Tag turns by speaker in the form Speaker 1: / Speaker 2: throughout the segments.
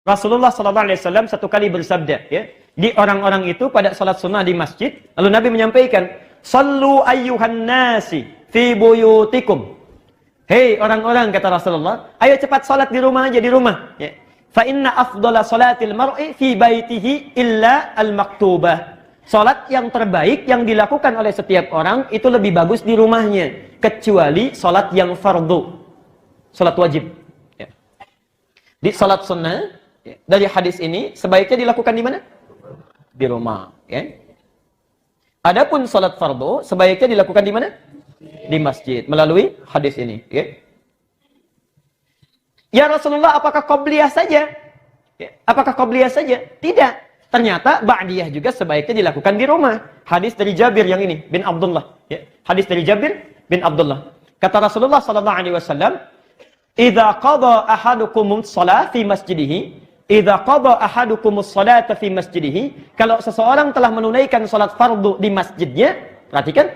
Speaker 1: Rasulullah SAW satu kali bersabda, ya, di orang-orang itu pada salat sunnah di masjid, lalu Nabi menyampaikan, "Sallu ayyuhan nasi fi buyutikum." Hei orang-orang, kata Rasulullah, ayo cepat salat di rumah aja, di rumah. Ya. Fa inna afdhala salatil mar'i fi baitihi illa al-maktubah. Salat yang terbaik yang dilakukan oleh setiap orang itu lebih bagus di rumahnya, kecuali salat yang fardu, salat wajib. Ya. Di salat sunnah, ya, dari hadis ini sebaiknya dilakukan di mana? Di rumah. Ya. Adapun salat fardu sebaiknya dilakukan di mana? Di masjid melalui hadis ini. Ya. Ya Rasulullah, apakah qobliyah saja? Ya. Apakah qobliyah saja? Tidak. Ternyata ba'diyah juga sebaiknya dilakukan di rumah. Hadis dari Jabir yang ini bin Abdullah. Ya. Hadis dari Jabir bin Abdullah. Kata Rasulullah sallallahu alaihi wasallam, "Idza qada ahadukumus shalah fi masjidihi, idza qada ahadukumus shalata fi masjidihi." Kalau seseorang telah menunaikan salat fardu di masjidnya, perhatikan,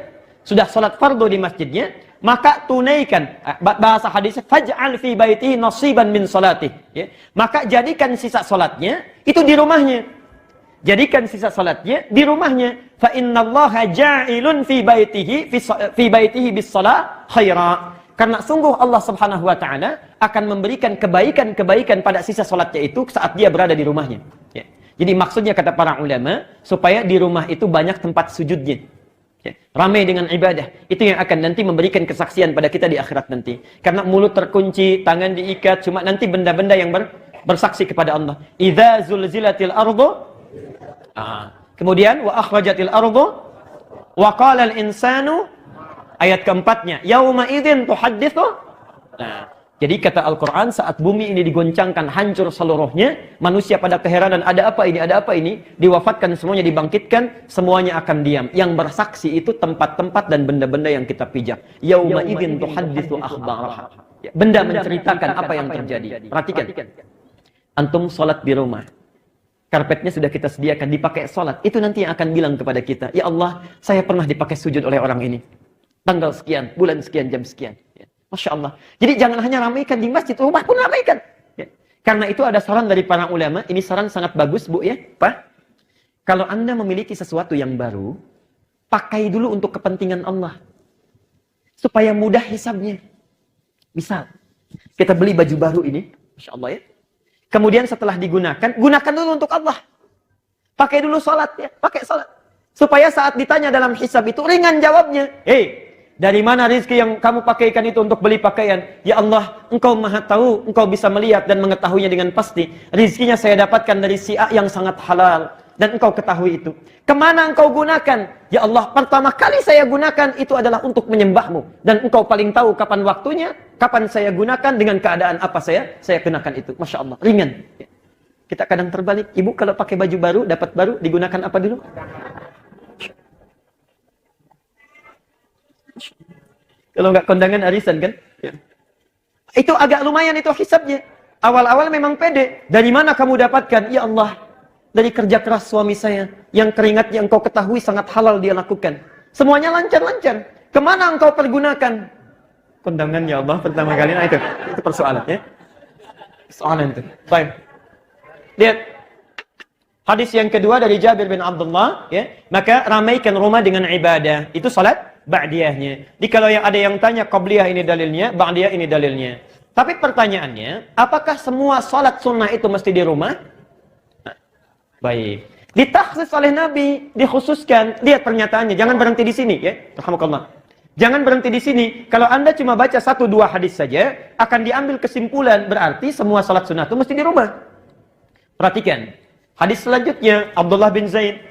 Speaker 1: sudah salat fardu di masjidnya, maka tunaikan, bahasa hadisnya, faj'al fi baitihi nasiban min salatih. Ya. Maka jadikan sisa salatnya itu di rumahnya. Jadikan sisa salatnya di rumahnya. Fa innallaha ja'ilun fi baitihi bis shalah khaira. Karena sungguh Allah Subhanahu wa taala akan memberikan kebaikan-kebaikan pada sisa salatnya itu saat dia berada di rumahnya. Ya. Jadi maksudnya kata para ulama, supaya di rumah itu banyak tempat sujudnya. Ya. Ramai dengan ibadah. Itu yang akan nanti memberikan kesaksian pada kita di akhirat nanti. Karena mulut terkunci, tangan diikat, cuma nanti benda-benda yang bersaksi kepada Allah. Idza zulzilatil ardu. Kemudian wa akhrajatil ardu wa qala al insanu, ayat keempatnya, yauma idzin tuhadditsu. Nah, jadi kata Al-Qur'an, saat bumi ini digoncangkan hancur seluruhnya, manusia pada keheranan, ada apa ini, diwafatkan semuanya, dibangkitkan, semuanya akan diam. Yang bersaksi itu tempat-tempat dan benda-benda yang kita pijak. Yauma idzin tuhadditsu akhbaraha. Benda menceritakan apa yang terjadi. Perhatikan. Antum salat di rumah. Karpetnya sudah kita sediakan, dipakai sholat. Itu nanti yang akan bilang kepada kita, ya Allah, saya pernah dipakai sujud oleh orang ini. Tanggal sekian, bulan sekian, jam sekian. Ya. Masya Allah. Jadi jangan hanya ramaikan di masjid, rumah pun ramaikan. Ya. Karena itu ada saran dari para ulama, ini saran sangat bagus, Bu, ya. Pak, kalau Anda memiliki sesuatu yang baru, pakai dulu untuk kepentingan Allah. Supaya mudah hisabnya. Misal, kita beli baju baru ini, Masya Allah, ya. Kemudian setelah digunakan, gunakan dulu untuk Allah. Pakai dulu sholat, ya. Pakai sholat. Supaya saat ditanya dalam hisab itu, ringan jawabnya. Hei, dari mana rezeki yang kamu pakaikan itu untuk beli pakaian? Ya Allah, Engkau maha tahu, Engkau bisa melihat dan mengetahuinya dengan pasti. Rezekinya saya dapatkan dari si A yang sangat halal. Dan Engkau ketahui itu. Kemana Engkau gunakan? Ya Allah, pertama kali saya gunakan itu adalah untuk menyembahmu. Dan Engkau paling tahu kapan waktunya, kapan saya gunakan, dengan keadaan apa saya gunakan itu. Masya Allah, ringan. Kita kadang terbalik. Ibu kalau pakai baju baru, dapat baru, digunakan apa dulu? Kalau nggak kondangan arisan kan? Ya. Itu agak lumayan itu hisabnya. Awal-awal memang pede. Dari mana kamu dapatkan? Ya Allah, dari kerja keras suami saya, yang keringatnya Engkau ketahui sangat halal dia lakukan. Semuanya lancar-lancar. Kemana Engkau pergunakan? Kondangan, ya Allah, pertama kali. Nah, itu persoalan, ya. Soalan itu. Baik. Lihat. Hadis yang kedua dari Jabir bin Abdullah, ya. Maka ramaikan rumah dengan ibadah. Itu salat ba'diyahnya. Jadi kalau yang ada yang tanya qabliyah ini dalilnya, ba'diyah ini dalilnya. Tapi pertanyaannya, apakah semua salat sunnah itu mesti di rumah? Baik. Ditakhsis oleh Nabi, dikhususkan. Lihat pernyataannya, jangan berhenti di sini, ya. Rahmakallah. Jangan berhenti di sini. Kalau Anda cuma baca 1-2 hadis saja, akan diambil kesimpulan berarti semua salat sunnah itu mesti di rumah. Perhatikan. Hadis selanjutnya, Abdullah bin Zaid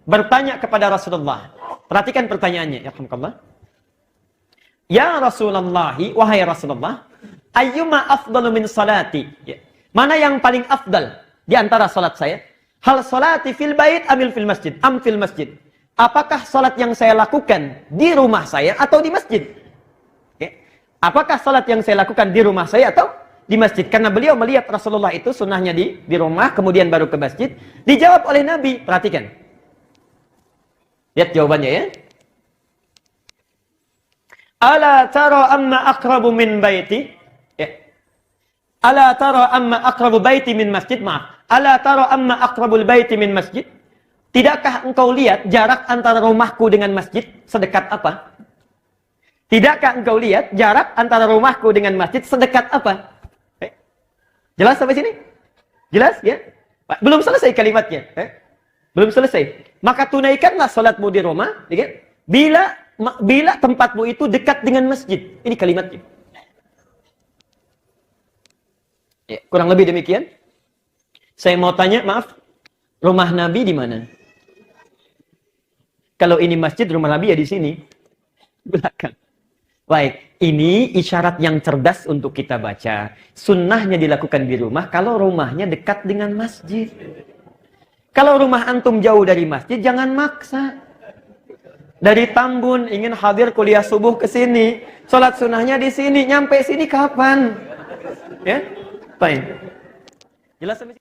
Speaker 1: bertanya kepada Rasulullah. Perhatikan pertanyaannya, ya rahmakallah. Ya Rasulullah, wahai Rasulullah, ayyuma afdalu min salati? Ya. Mana yang paling afdal di antara salat saya? Hal salati fil bait amil fil masjid, am fil masjid. Apakah salat yang saya lakukan di rumah saya atau di masjid? Okay. Apakah salat yang saya lakukan di rumah saya atau di masjid? Karena beliau melihat Rasulullah itu sunnahnya di rumah, kemudian baru ke masjid. Dijawab oleh Nabi. Perhatikan. Lihat jawabannya, ya. Ala tara amma aqrabu min baiti? Ya. Ala tara amma aqrabu baiti min masjid, maaf. Ala tara amma aqrabul baiti min masjid? Tidakkah engkau lihat jarak antara rumahku dengan masjid sedekat apa? Tidakkah engkau lihat jarak antara rumahku dengan masjid sedekat apa? Jelas sampai sini? Jelas ya? Belum selesai kalimatnya. Belum selesai. Maka tunaikanlah salatmu di rumah, ya? Bila tempatmu itu dekat dengan masjid. Ini kalimatnya. Ya, kurang lebih demikian. Saya mau tanya, maaf, rumah Nabi di mana? Kalau ini masjid, rumah Nabi ya di sini. Belakang. Baik, ini isyarat yang cerdas untuk kita baca. Sunnahnya dilakukan di rumah kalau rumahnya dekat dengan masjid. Kalau rumah antum jauh dari masjid, jangan maksa. Dari Tambun ingin hadir kuliah subuh ke sini, sholat sunnahnya di sini, nyampe sini kapan? Ya, baik. Jelas sampai